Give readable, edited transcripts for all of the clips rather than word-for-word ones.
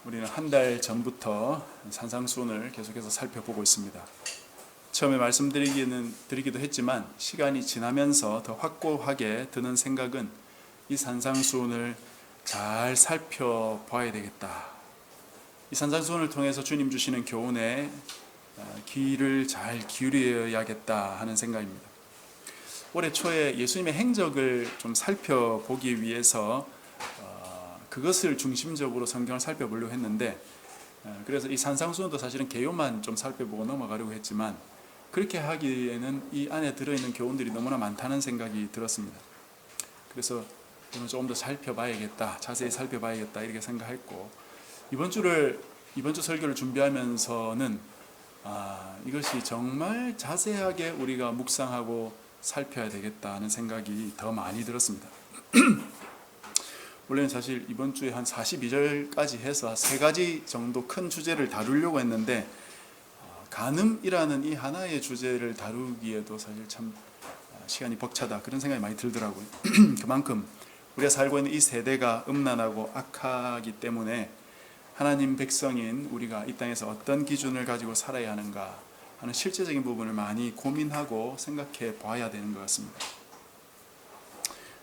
우리는 한 달 전부터 산상수훈을 계속해서 살펴보고 있습니다. 처음에 드리기도 했지만 시간이 지나면서 더 확고하게 드는 생각은 이 산상수훈을 잘 살펴봐야 되겠다. 이 산상수훈을 통해서 주님 주시는 교훈에 귀를 잘 기울여야겠다 하는 생각입니다. 올해 초에 예수님의 행적을 좀 살펴보기 위해서 그것을 중심적으로 성경을 살펴보려고 했는데, 그래서 이 산상수훈도 사실은 개요만 좀 살펴보고 넘어가려고 했지만 그렇게 하기에는 이 안에 들어있는 교훈들이 너무나 많다는 생각이 들었습니다. 그래서 오늘 조금 더 살펴봐야겠다, 자세히 살펴봐야겠다 이렇게 생각했고, 이번 주 설교를 준비하면서는 이것이 정말 자세하게 우리가 묵상하고 살펴야 되겠다 하는 생각이 더 많이 들었습니다. 원래는 사실 이번 주에 한 42절까지 해서 3가지 정도 큰 주제를 다루려고 했는데, 간음이라는 이 하나의 주제를 다루기에도 사실 참 시간이 벅차다 그런 생각이 많이 들더라고요. 그만큼 우리가 살고 있는 이 세대가 음란하고 악하기 때문에 하나님 백성인 우리가 이 땅에서 어떤 기준을 가지고 살아야 하는가 하는 실제적인 부분을 많이 고민하고 생각해 봐야 되는 것 같습니다.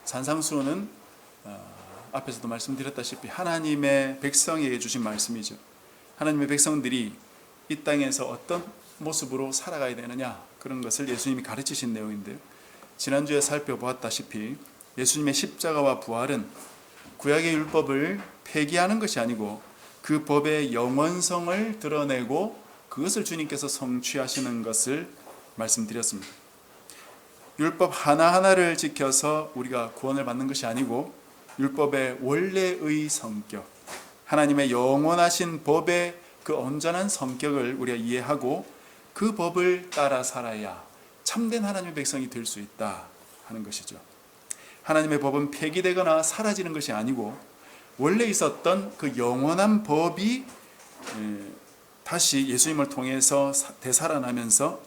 산상수훈은 앞에서도 말씀드렸다시피 하나님의 백성에게 주신 말씀이죠. 하나님의 백성들이 이 땅에서 어떤 모습으로 살아가야 되느냐, 그런 것을 예수님이 가르치신 내용인데요. 지난주에 살펴보았다시피 예수님의 십자가와 부활은 구약의 율법을 폐기하는 것이 아니고 그 법의 영원성을 드러내고 그것을 주님께서 성취하시는 것을 말씀드렸습니다. 율법 하나하나를 지켜서 우리가 구원을 받는 것이 아니고 율법의 원래의 성격, 하나님의 영원하신 법의 그 온전한 성격을 우리가 이해하고 그 법을 따라 살아야 참된 하나님의 백성이 될 수 있다 하는 것이죠. 하나님의 법은 폐기되거나 사라지는 것이 아니고 원래 있었던 그 영원한 법이 다시 예수님을 통해서 되살아나면서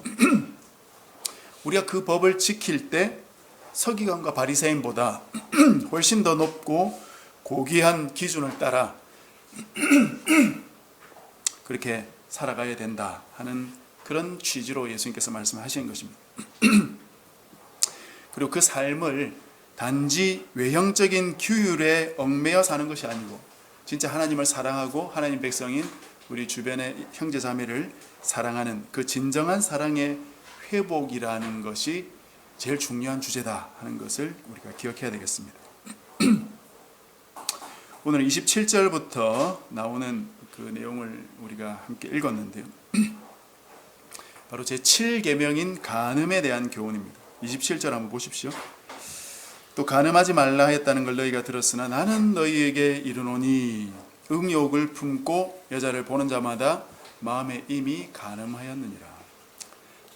우리가 그 법을 지킬 때 서기관과 바리새인보다 훨씬 더 높고 고귀한 기준을 따라 그렇게 살아가야 된다 하는 그런 취지로 예수님께서 말씀하신 것입니다. 그리고 그 삶을 단지 외형적인 규율에 얽매여 사는 것이 아니고 진짜 하나님을 사랑하고 하나님 백성인 우리 주변의 형제자매를 사랑하는 그 진정한 사랑의 회복이라는 것이 제일 중요한 주제다 하는 것을 우리가 기억해야 되겠습니다. 오늘 27절부터 나오는 그 내용을 우리가 함께 읽었는데요. 바로 제7계명인 간음에 대한 교훈입니다. 27절 한번 보십시오. 또 간음하지 말라 했다는 걸 너희가 들었으나 나는 너희에게 이르노니 음욕을 품고 여자를 보는 자마다 마음에 이미 간음하였느니라.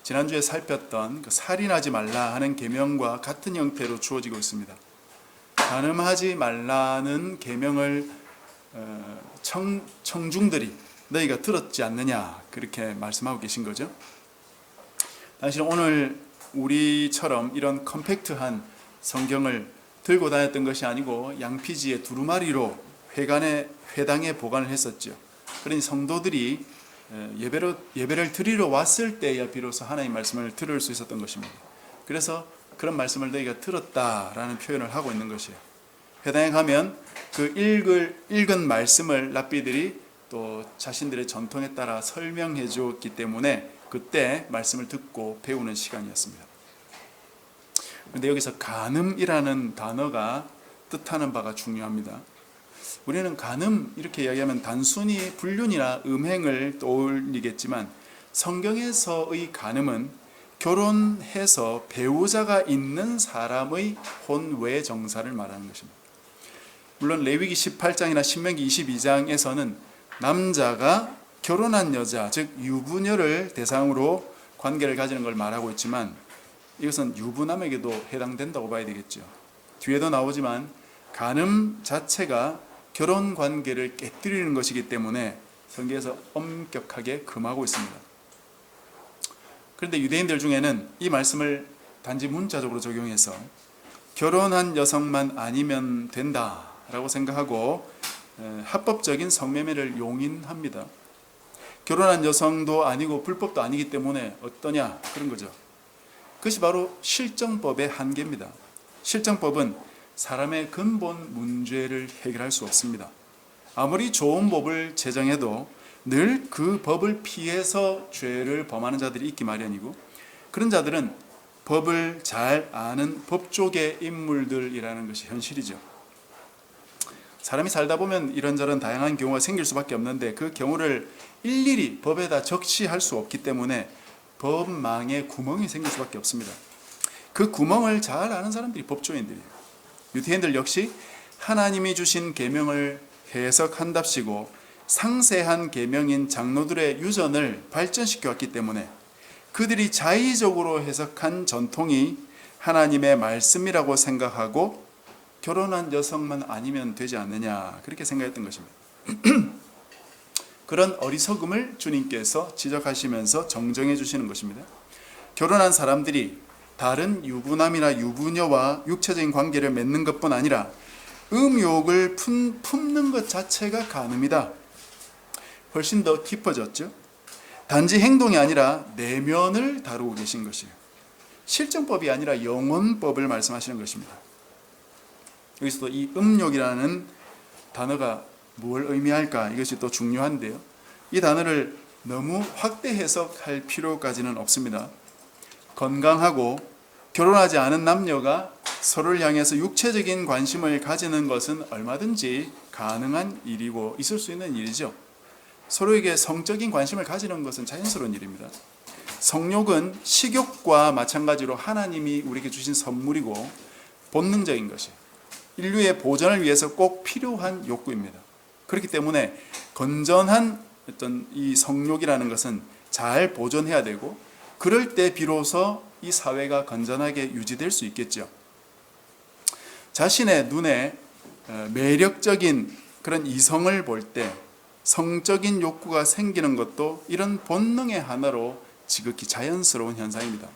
지난주에 살폈던 그 살인하지 말라 하는 계명과 같은 형태로 주어지고 있습니다. 간음하지 말라는 계명을 청중들이 너희가 들었지 않느냐 그렇게 말씀하고 계신 거죠. 당신은 오늘 우리처럼 이런 컴팩트한 성경을 들고 다녔던 것이 아니고 양피지에 두루마리로 회당에 보관을 했었죠. 그러니 성도들이 예배를 드리러 왔을 때야 비로소 하나님 말씀을 들을 수 있었던 것입니다. 그래서 그런 말씀을 너희가 들었다라는 표현을 하고 있는 것이에요. 회당에 가면 그 읽은 말씀을 랍비들이 또 자신들의 전통에 따라 설명해 주었기 때문에 그때 말씀을 듣고 배우는 시간이었습니다. 그런데 여기서 간음이라는 단어가 뜻하는 바가 중요합니다. 우리는 간음 이렇게 이야기하면 단순히 불륜이나 음행을 떠올리겠지만 성경에서의 간음은 결혼해서 배우자가 있는 사람의 혼외 정사를 말하는 것입니다. 물론 레위기 18장이나 신명기 22장에서는 남자가 결혼한 여자, 즉 유부녀를 대상으로 관계를 가지는 걸 말하고 있지만 이것은 유부남에게도 해당된다고 봐야 되겠죠. 뒤에도 나오지만 간음 자체가 결혼 관계를 깨뜨리는 것이기 때문에 성경에서 엄격하게 금하고 있습니다. 그런데 유대인들 중에는 이 말씀을 단지 문자적으로 적용해서 결혼한 여성만 아니면 된다라고 생각하고 합법적인 성매매를 용인합니다. 결혼한 여성도 아니고 불법도 아니기 때문에 어떠냐 그런 거죠. 그것이 바로 실정법의 한계입니다. 실정법은 사람의 근본 문제를 해결할 수 없습니다. 아무리 좋은 법을 제정해도 늘 그 법을 피해서 죄를 범하는 자들이 있기 마련이고, 그런 자들은 법을 잘 아는 법조계 인물들이라는 것이 현실이죠. 사람이 살다 보면 이런저런 다양한 경우가 생길 수밖에 없는데, 그 경우를 일일이 법에다 적시할 수 없기 때문에 법망에 구멍이 생길 수밖에 없습니다. 그 구멍을 잘 아는 사람들이 법조인들이에요. 유대인들 역시 하나님이 주신 계명을 해석한답시고 상세한 계명인 장로들의 유전을 발전시켜 왔기 때문에 그들이 자의적으로 해석한 전통이 하나님의 말씀이라고 생각하고 결혼한 여성만 아니면 되지 않느냐, 그렇게 생각했던 것입니다. 그런 어리석음을 주님께서 지적하시면서 정정해 주시는 것입니다. 결혼한 사람들이 다른 유부남이나 유부녀와 육체적인 관계를 맺는 것뿐 아니라 음욕을 품는 것 자체가 간음이다. 훨씬 더 깊어졌죠. 단지 행동이 아니라 내면을 다루고 계신 것이에요. 실정법이 아니라 영혼법을 말씀하시는 것입니다. 여기서도 이 음욕이라는 단어가 뭘 의미할까, 이것이 또 중요한데요. 이 단어를 너무 확대 해석할 필요까지는 없습니다. 건강하고 결혼하지 않은 남녀가 서로를 향해서 육체적인 관심을 가지는 것은 얼마든지 가능한 일이고 있을 수 있는 일이죠. 서로에게 성적인 관심을 가지는 것은 자연스러운 일입니다. 성욕은 식욕과 마찬가지로 하나님이 우리에게 주신 선물이고 본능적인 것이 인류의 보존을 위해서 꼭 필요한 욕구입니다. 그렇기 때문에 건전한 어떤 이 성욕이라는 것은 잘 보존해야 되고, 그럴 때 비로소 이 사회가 건전하게 유지될 수 있겠죠. 자신의 눈에 매력적인 그런 이성을 볼 때 성적인 욕구가 생기는 것도 이런 본능의 하나로 지극히 자연스러운 현상입니다.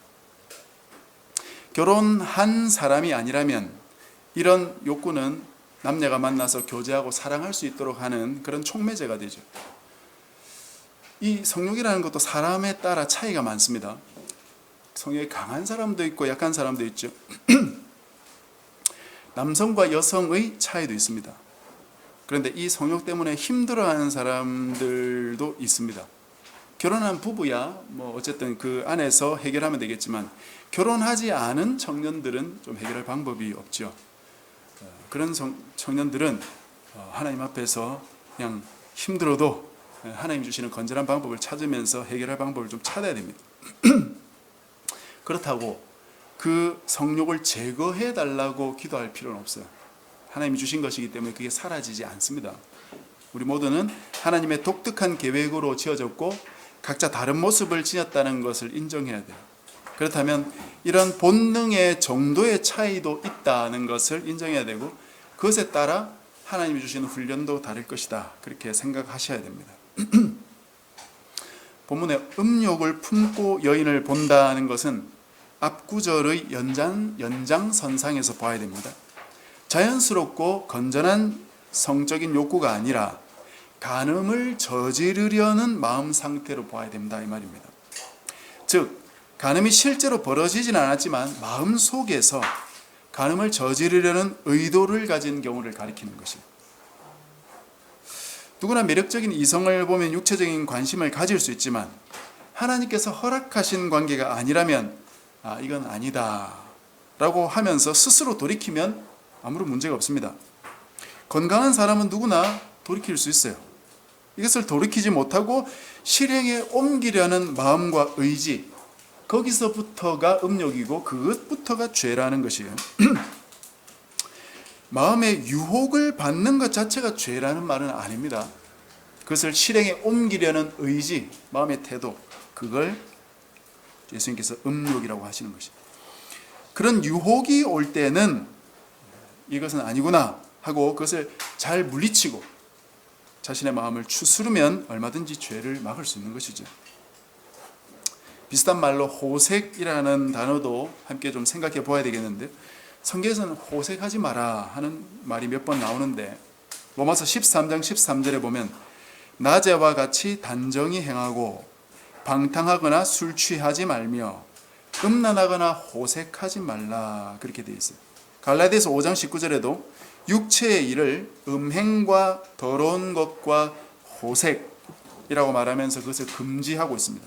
결혼한 사람이 아니라면 이런 욕구는 남녀가 만나서 교제하고 사랑할 수 있도록 하는 그런 촉매제가 되죠. 이 성욕이라는 것도 사람에 따라 차이가 많습니다. 성욕이 강한 사람도 있고 약한 사람도 있죠. 남성과 여성의 차이도 있습니다. 그런데 이 성욕 때문에 힘들어하는 사람들도 있습니다. 결혼한 부부야 뭐 어쨌든 그 안에서 해결하면 되겠지만, 결혼하지 않은 청년들은 좀 해결할 방법이 없죠. 그런 청년들은 하나님 앞에서 그냥 힘들어도 하나님 주시는 건전한 방법을 찾으면서 해결할 방법을 좀 찾아야 됩니다. 그렇다고 그 성욕을 제거해 달라고 기도할 필요는 없어요. 하나님이 주신 것이기 때문에 그게 사라지지 않습니다. 우리 모두는 하나님의 독특한 계획으로 지어졌고 각자 다른 모습을 지녔다는 것을 인정해야 돼요. 그렇다면 이런 본능의 정도의 차이도 있다는 것을 인정해야 되고, 그것에 따라 하나님이 주시는 훈련도 다를 것이다, 그렇게 생각하셔야 됩니다. 본문에 음욕을 품고 여인을 본다는 것은 앞구절의 연장선상에서 봐야 됩니다. 자연스럽고 건전한 성적인 욕구가 아니라 간음을 저지르려는 마음 상태로 봐야 된다, 이 말입니다. 즉 간음이 실제로 벌어지진 않았지만 마음 속에서 간음을 저지르려는 의도를 가진 경우를 가리키는 것이에요. 누구나 매력적인 이성을 보면 육체적인 관심을 가질 수 있지만 하나님께서 허락하신 관계가 아니라면 이건 아니다 라고 하면서 스스로 돌이키면 아무런 문제가 없습니다. 건강한 사람은 누구나 돌이킬 수 있어요. 이것을 돌이키지 못하고 실행에 옮기려는 마음과 의지, 거기서부터가 음욕이고 그것부터가 죄라는 것이에요. 마음의 유혹을 받는 것 자체가 죄라는 말은 아닙니다. 그것을 실행에 옮기려는 의지, 마음의 태도, 그걸 예수님께서 음욕이라고 하시는 것입니다. 그런 유혹이 올 때는 이것은 아니구나 하고 그것을 잘 물리치고 자신의 마음을 추스르면 얼마든지 죄를 막을 수 있는 것이죠. 비슷한 말로 호색이라는 단어도 함께 좀 생각해 보아야 되겠는데, 성경에서는 호색하지 마라 하는 말이 몇 번 나오는데 로마서 13장 13절에 보면 낮에와 같이 단정히 행하고 방탕하거나 술 취하지 말며 음란하거나 호색하지 말라 그렇게 되어 있어요. 갈라디아서 5장 19절에도 육체의 일을 음행과 더러운 것과 호색이라고 말하면서 그것을 금지하고 있습니다.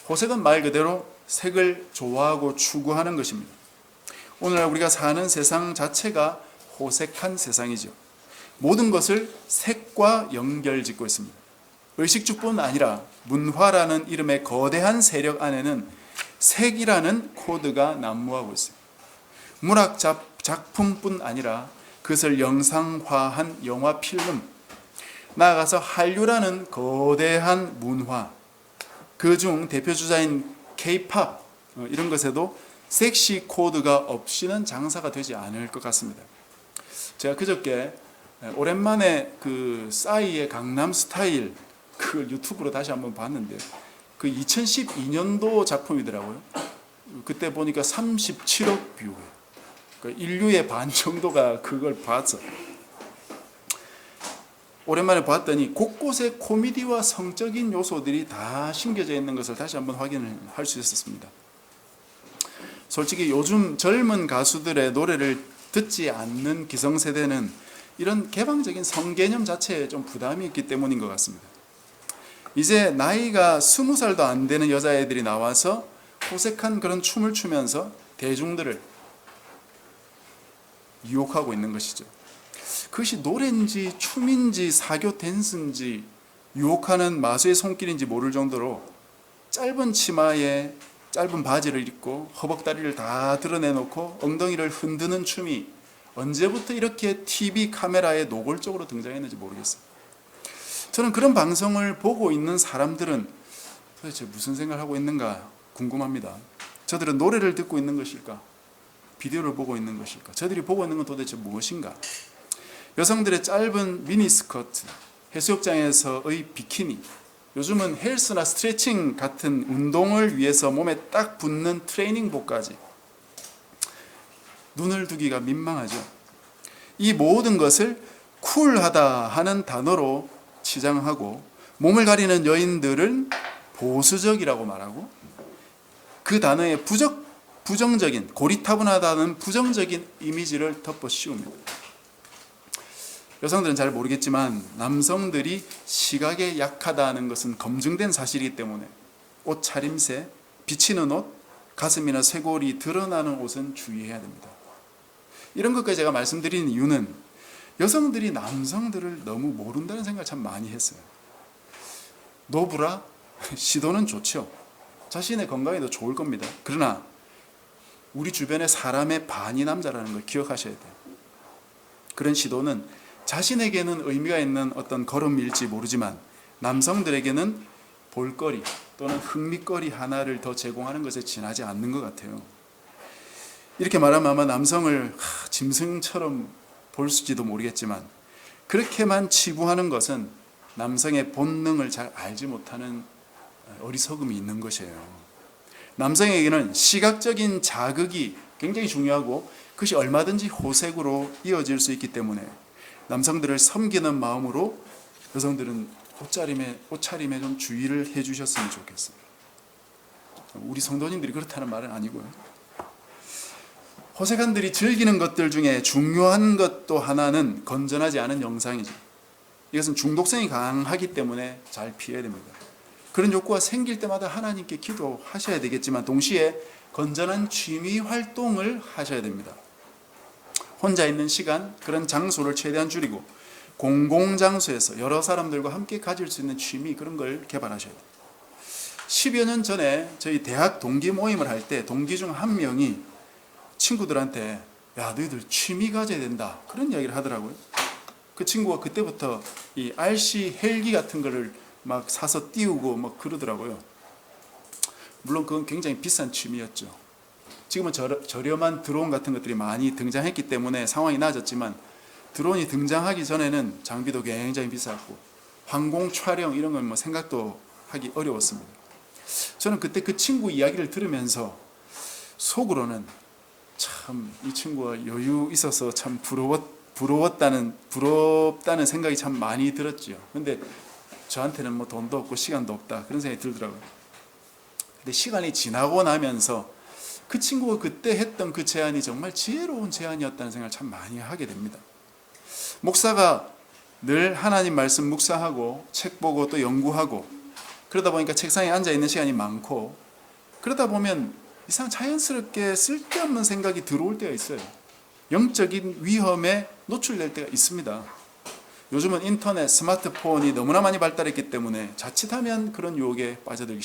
호색은 말 그대로 색을 좋아하고 추구하는 것입니다. 오늘날 우리가 사는 세상 자체가 호색한 세상이죠. 모든 것을 색과 연결짓고 있습니다. 의식주뿐 아니라 문화라는 이름의 거대한 세력 안에는 색이라는 코드가 난무하고 있어요. 문학 작품뿐 아니라 그것을 영상화한 영화, 필름, 나아가서 한류라는 거대한 문화, 그중 대표주자인 K-팝 이런 것에도 섹시 코드가 없이는 장사가 되지 않을 것 같습니다. 제가 그저께 오랜만에 그 싸이의 강남 스타일 그 유튜브로 다시 한번 봤는데요. 그 2012년도 작품이더라고요. 그때 보니까 37억 뷰. 인류의 반 정도가 그걸 봤어. 오랜만에 봤더니 곳곳에 코미디와 성적인 요소들이 다 심겨져 있는 것을 다시 한번 확인을 할 수 있었습니다. 솔직히 요즘 젊은 가수들의 노래를 듣지 않는 기성세대는 이런 개방적인 성개념 자체에 좀 부담이 있기 때문인 것 같습니다. 이제 나이가 20살도 안 되는 여자애들이 나와서 호색한 그런 춤을 추면서 대중들을 유혹하고 있는 것이죠. 그것이 노래인지 춤인지 사교 댄스인지 유혹하는 마수의 손길인지 모를 정도로 짧은 치마에 짧은 바지를 입고 허벅다리를 다 드러내놓고 엉덩이를 흔드는 춤이 언제부터 이렇게 TV 카메라에 노골적으로 등장했는지 모르겠어요. 저는 그런 방송을 보고 있는 사람들은 도대체 무슨 생각을 하고 있는가 궁금합니다. 저들은 노래를 듣고 있는 것일까? 비디오를 보고 있는 것일까? 저들이 보고 있는 건 도대체 무엇인가? 여성들의 짧은 미니스커트, 해수욕장에서의 비키니, 요즘은 헬스나 스트레칭 같은 운동을 위해서 몸에 딱 붙는 트레이닝복까지 눈을 두기가 민망하죠. 이 모든 것을 쿨하다 하는 단어로 치장하고 몸을 가리는 여인들은 보수적이라고 말하고 그 단어에 부정적인, 고리타분하다는 부정적인 이미지를 덮어 씌웁니다. 여성들은 잘 모르겠지만 남성들이 시각에 약하다는 것은 검증된 사실이기 때문에 옷차림새, 비치는 옷, 가슴이나 쇄골이 드러나는 옷은 주의해야 됩니다. 이런 것까지 제가 말씀드리는 이유는 여성들이 남성들을 너무 모른다는 생각을 참 많이 했어요. 노브라? 시도는 좋죠. 자신의 건강에도 좋을 겁니다. 그러나 우리 주변의 사람의 반이 남자라는 걸 기억하셔야 돼요. 그런 시도는 자신에게는 의미가 있는 어떤 걸음일지 모르지만 남성들에게는 볼거리 또는 흥미거리 하나를 더 제공하는 것에 지나지 않는 것 같아요. 이렇게 말하면 아마 남성을 짐승처럼 볼 수지도 모르겠지만 그렇게만 치부하는 것은 남성의 본능을 잘 알지 못하는 어리석음이 있는 것이에요. 남성에게는 시각적인 자극이 굉장히 중요하고 그것이 얼마든지 호색으로 이어질 수 있기 때문에 남성들을 섬기는 마음으로 여성들은 옷차림에 좀 주의를 해주셨으면 좋겠어요. 우리 성도님들이 그렇다는 말은 아니고요. 호색한들이 즐기는 것들 중에 중요한 것도 하나는 건전하지 않은 영상이죠. 이것은 중독성이 강하기 때문에 잘 피해야 됩니다. 그런 욕구가 생길 때마다 하나님께 기도하셔야 되겠지만 동시에 건전한 취미 활동을 하셔야 됩니다. 혼자 있는 시간, 그런 장소를 최대한 줄이고 공공장소에서 여러 사람들과 함께 가질 수 있는 취미 그런 걸 개발하셔야 돼요. 10여 년 전에 저희 대학 동기 모임을 할 때 동기 중 한 명이 친구들한테 야 너희들 취미 가져야 된다 그런 이야기를 하더라고요. 그 친구가 그때부터 이 RC 헬기 같은 거를 막 사서 띄우고 막 그러더라고요. 물론 그건 굉장히 비싼 취미였죠. 지금은 저렴한 드론 같은 것들이 많이 등장했기 때문에 상황이 나아졌지만 드론이 등장하기 전에는 장비도 굉장히 비쌌고 항공 촬영 이런 건 뭐 생각도 하기 어려웠습니다. 저는 그때 그 친구 이야기를 들으면서 속으로는 참 이 친구가 여유 있어서 참 부럽다는 생각이 참 많이 들었죠. 근데 저한테는 뭐 돈도 없고 시간도 없다 그런 생각이 들더라고요. 근데 시간이 지나고 나면서 그 친구가 그때 했던 그 제안이 정말 지혜로운 제안이었다는 생각을 참 많이 하게 됩니다. 목사가 늘 하나님 말씀 묵상하고 책 보고 또 연구하고 그러다 보니까 책상에 앉아 있는 시간이 많고 그러다 보면 이상 자연스럽게 쓸데없는 생각이 들어올 때가 있어요. 영적인 위험에 노출될 때가 있습니다. 요즘은 인터넷, 스마트폰이 너무나 많이 발달했기 때문에 자칫하면 그런 유혹에 빠져들기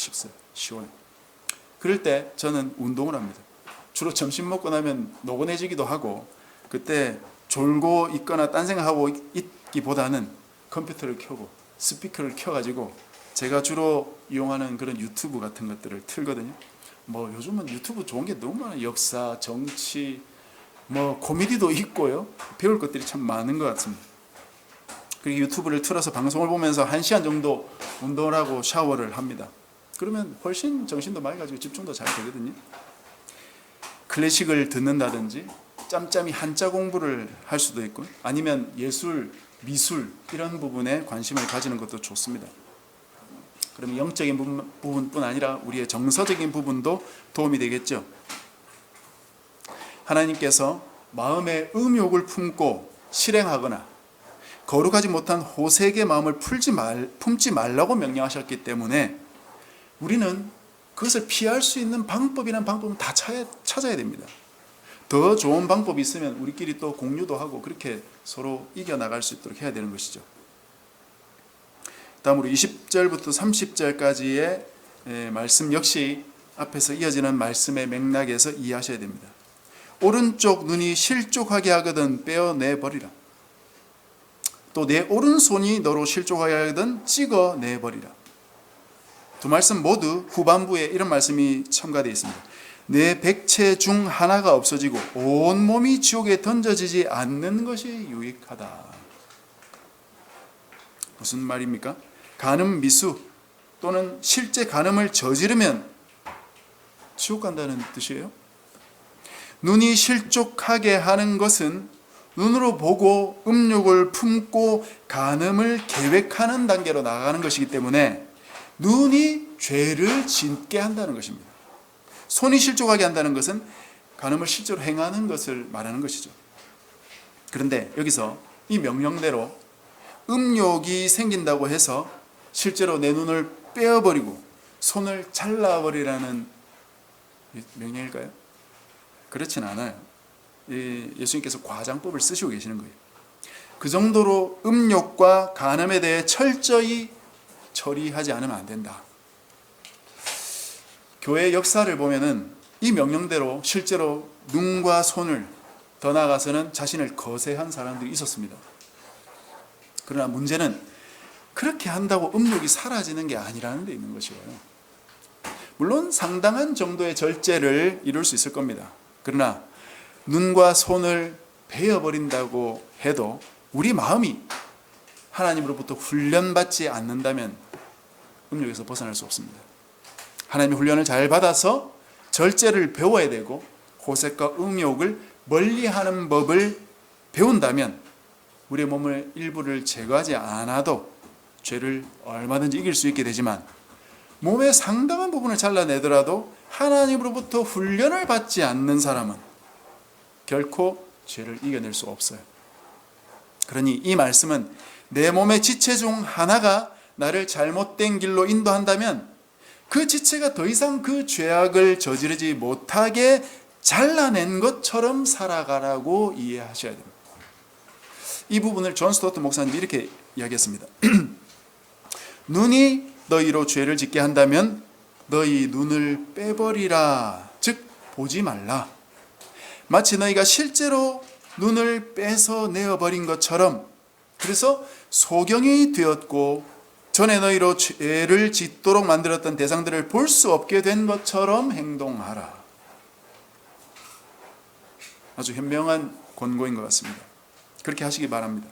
쉬워요. 그럴 때 저는 운동을 합니다. 주로 점심 먹고 나면 노곤해지기도 하고 그때 졸고 있거나 딴 생각하고 있기보다는 컴퓨터를 켜고 스피커를 켜가지고 제가 주로 이용하는 그런 유튜브 같은 것들을 틀거든요. 뭐 요즘은 유튜브 좋은 게 너무 많아요. 역사, 정치, 뭐 코미디도 있고요. 배울 것들이 참 많은 것 같습니다. 그리고 유튜브를 틀어서 방송을 보면서 1시간 정도 운동을 하고 샤워를 합니다. 그러면 훨씬 정신도 맑아지고 집중도 잘 되거든요. 클래식을 듣는다든지 짬짬이 한자 공부를 할 수도 있고 아니면 예술, 미술 이런 부분에 관심을 가지는 것도 좋습니다. 그러면 영적인 부분뿐 아니라 우리의 정서적인 부분도 도움이 되겠죠. 하나님께서 마음에 음욕을 품고 실행하거나 거룩하지 못한 호색의 마음을 품지 말라고 명령하셨기 때문에 우리는 그것을 피할 수 있는 방법이란 방법은 다 찾아야 됩니다. 더 좋은 방법이 있으면 우리끼리 또 공유도 하고 그렇게 서로 이겨나갈 수 있도록 해야 되는 것이죠. 다음으로 20절부터 30절까지의 말씀 역시 앞에서 이어지는 말씀의 맥락에서 이해하셔야 됩니다. 오른쪽 눈이 실족하게 하거든 빼어내버리라. 또 내 오른손이 너로 실족하게 하거든 찍어내버리라. 두 말씀 모두 후반부에 이런 말씀이 첨가되어 있습니다. 내 백체 중 하나가 없어지고 온몸이 지옥에 던져지지 않는 것이 유익하다. 무슨 말입니까? 간음 미수 또는 실제 간음을 저지르면 지옥 간다는 뜻이에요. 눈이 실족하게 하는 것은 눈으로 보고 음욕을 품고 간음을 계획하는 단계로 나아가는 것이기 때문에 눈이 죄를 짓게 한다는 것입니다. 손이 실족하게 한다는 것은 간음을 실제로 행하는 것을 말하는 것이죠. 그런데 여기서 이 명령대로 음욕이 생긴다고 해서 실제로 내 눈을 빼어버리고 손을 잘라버리라는 명령일까요? 그렇진 않아요. 예수님께서 과장법을 쓰시고 계시는 거예요. 그 정도로 음욕과 간음에 대해 철저히 처리하지 않으면 안 된다. 교회 역사를 보면은 이 명령대로 실제로 눈과 손을 더 나아가서는 자신을 거세한 사람들이 있었습니다. 그러나 문제는 그렇게 한다고 음욕이 사라지는 게 아니라는 데 있는 것이에요. 물론 상당한 정도의 절제를 이룰 수 있을 겁니다. 그러나 눈과 손을 베어버린다고 해도 우리 마음이 하나님으로부터 훈련받지 않는다면 음욕에서 벗어날 수 없습니다. 하나님의 훈련을 잘 받아서 절제를 배워야 되고 호색과 음욕을 멀리하는 법을 배운다면 우리의 몸을 일부를 제거하지 않아도 죄를 얼마든지 이길 수 있게 되지만 몸의 상당한 부분을 잘라내더라도 하나님으로부터 훈련을 받지 않는 사람은 결코 죄를 이겨낼 수 없어요. 그러니 이 말씀은 내 몸의 지체 중 하나가 나를 잘못된 길로 인도한다면 그 지체가 더 이상 그 죄악을 저지르지 못하게 잘라낸 것처럼 살아가라고 이해하셔야 됩니다. 이 부분을 존 스토트 목사님이 이렇게 이야기했습니다. 눈이 너희로 죄를 짓게 한다면 너희 눈을 빼버리라. 즉 보지 말라. 마치 너희가 실제로 눈을 빼서 내어버린 것처럼, 그래서 소경이 되었고 전에 너희로 죄를 짓도록 만들었던 대상들을 볼 수 없게 된 것처럼 행동하라. 아주 현명한 권고인 것 같습니다. 그렇게 하시기 바랍니다.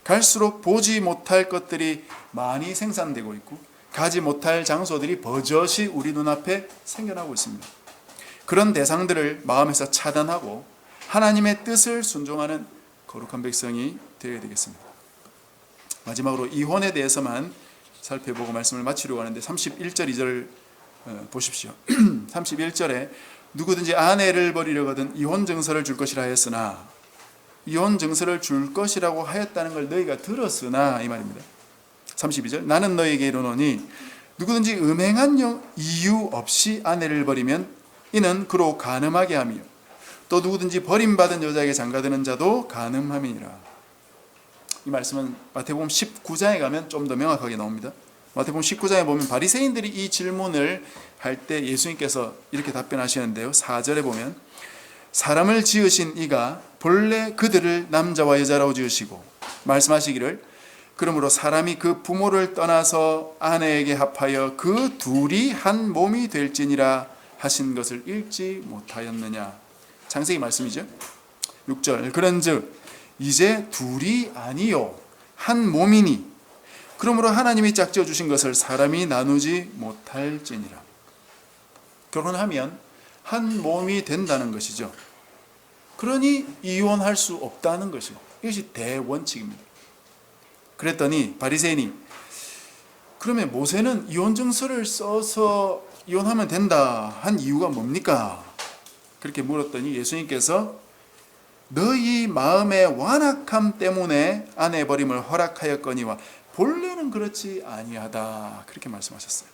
갈수록 보지 못할 것들이 많이 생산되고 있고 가지 못할 장소들이 버젓이 우리 눈앞에 생겨나고 있습니다. 그런 대상들을 마음에서 차단하고 하나님의 뜻을 순종하는 거룩한 백성이 되어야 되겠습니다. 마지막으로 이혼에 대해서만 살펴보고 말씀을 마치려고 하는데 31절 2절 보십시오. 31절에 누구든지 아내를 버리려거든 이혼 증서를 줄 것이라 하였으나, 이혼 증서를 줄 것이라고 하였다는 걸 너희가 들었으나, 이 말입니다. 32절, 나는 너희에게 이르노니 누구든지 음행한 이유 없이 아내를 버리면 이는 그로 간음하게 하며 또 누구든지 버림받은 여자에게 장가드는 자도 간음함이니라. 이 말씀은 마태복음 19장에 가면 좀 더 명확하게 나옵니다. 마태복음 19장에 보면 바리새인들이 이 질문을 할 때 예수님께서 이렇게 답변하시는데요. 4절에 보면 사람을 지으신 이가 본래 그들을 남자와 여자라고 지으시고 말씀하시기를 그러므로 사람이 그 부모를 떠나서 아내에게 합하여 그 둘이 한 몸이 될지니라 하신 것을 읽지 못하였느냐. 창세기 말씀이죠. 6절, 그런즉 이제 둘이 아니요 한 몸이니 그러므로 하나님이 짝지어 주신 것을 사람이 나누지 못할지니라. 결혼하면 한 몸이 된다는 것이죠. 그러니 이혼할 수 없다는 것이고, 이것이 대원칙입니다. 그랬더니 바리새인이 그러면 모세는 이혼 증서를 써서 이혼하면 된다 한 이유가 뭡니까? 그렇게 물었더니 예수님께서 너희 마음의 완악함 때문에 아내 버림을 허락하였거니와 본래는 그렇지 아니하다, 그렇게 말씀하셨어요.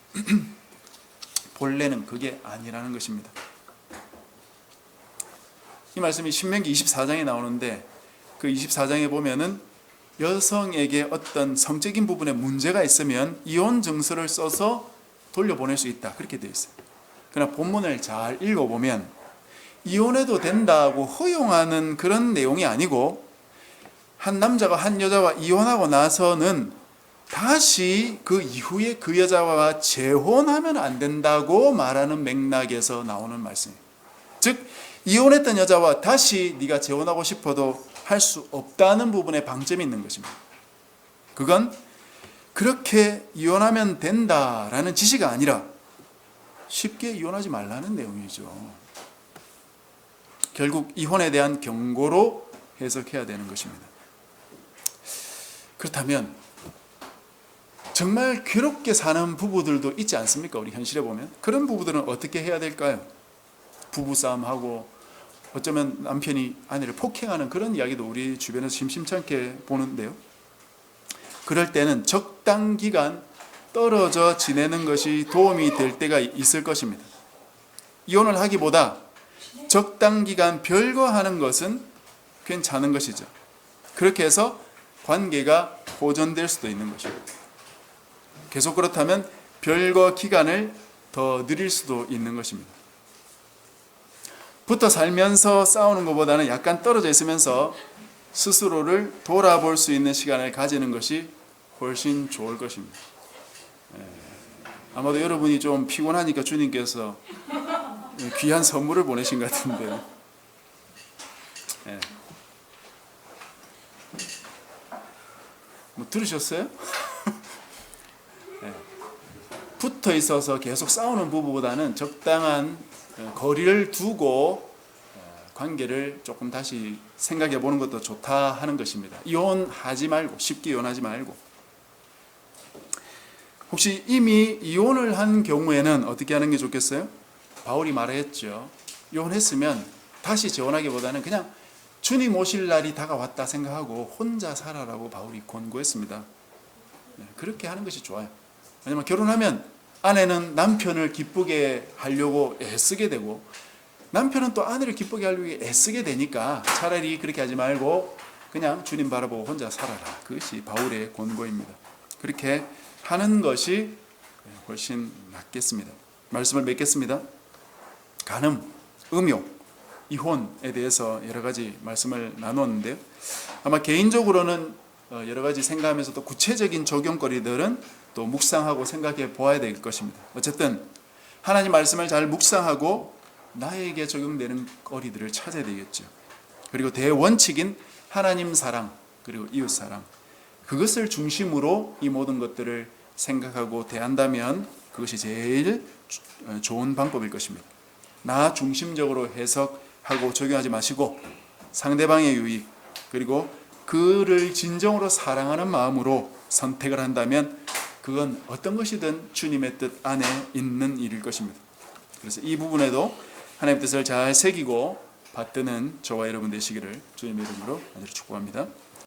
본래는 그게 아니라는 것입니다. 이 말씀이 신명기 24장에 나오는데 그 24장에 보면은 여성에게 어떤 성적인 부분에 문제가 있으면 이혼 증서를 써서 돌려보낼 수 있다, 그렇게 되어 있어요. 그러나 본문을 잘 읽어보면 이혼해도 된다고 허용하는 그런 내용이 아니고, 한 남자가 한 여자와 이혼하고 나서는 다시 그 이후에 그 여자와 재혼하면 안 된다고 말하는 맥락에서 나오는 말씀이에요. 즉 이혼했던 여자와 다시 네가 재혼하고 싶어도 할 수 없다는 부분에 방점이 있는 것입니다. 그건 그렇게 이혼하면 된다라는 지시가 아니라 쉽게 이혼하지 말라는 내용이죠. 결국 이혼에 대한 경고로 해석해야 되는 것입니다. 그렇다면 정말 괴롭게 사는 부부들도 있지 않습니까? 우리 현실에 보면 그런 부부들은 어떻게 해야 될까요? 부부싸움하고 어쩌면 남편이 아내를 폭행하는 그런 이야기도 우리 주변에서 심심찮게 보는데요. 그럴 때는 적당 기간 떨어져 지내는 것이 도움이 될 때가 있을 것입니다. 이혼을 하기보다 적당 기간 별거하는 것은 괜찮은 것이죠. 그렇게 해서 관계가 보존될 수도 있는 것입니다. 계속 그렇다면 별거 기간을 더 늘릴 수도 있는 것입니다. 붙어 살면서 싸우는 것보다는 약간 떨어져 있으면서 스스로를 돌아볼 수 있는 시간을 가지는 것이 훨씬 좋을 것입니다. 아마도 여러분이 좀 피곤하니까 주님께서 귀한 선물을 보내신 것 같은데요. 뭐 들으셨어요? 붙어 있어서 계속 싸우는 부부보다는 적당한 거리를 두고 관계를 조금 다시 생각해 보는 것도 좋다 하는 것입니다. 이혼하지 말고, 쉽게 이혼하지 말고. 혹시 이미 이혼을 한 경우에는 어떻게 하는 게 좋겠어요? 바울이 말했죠. 이혼했으면 다시 재혼하기보다는 그냥 주님 오실 날이 다가왔다 생각하고 혼자 살아라고 바울이 권고했습니다. 그렇게 하는 것이 좋아요. 왜냐하면 결혼하면 아내는 남편을 기쁘게 하려고 애쓰게 되고 남편은 또 아내를 기쁘게 하려고 애쓰게 되니까 차라리 그렇게 하지 말고 그냥 주님 바라보고 혼자 살아라. 그것이 바울의 권고입니다. 그렇게 하는 것이 훨씬 낫겠습니다. 말씀을 맺겠습니다. 간음, 음욕, 이혼에 대해서 여러 가지 말씀을 나누었는데요. 아마 개인적으로는 여러 가지 생각하면서 또 구체적인 적용거리들은 또 묵상하고 생각해 보아야 될 것입니다. 어쨌든 하나님 말씀을 잘 묵상하고 나에게 적용되는 거리들을 찾아야 되겠죠. 그리고 대원칙인 하나님 사랑 그리고 이웃 사랑, 그것을 중심으로 이 모든 것들을 생각하고 대한다면 그것이 제일 좋은 방법일 것입니다. 나 중심적으로 해석하고 적용하지 마시고 상대방의 유익 그리고 그를 진정으로 사랑하는 마음으로 선택을 한다면 그건 어떤 것이든 주님의 뜻 안에 있는 일일 것입니다. 그래서 이 부분에도 하나님의 뜻을 잘 새기고 받드는 저와 여러분 되시기를 주님의 이름으로 축복합니다.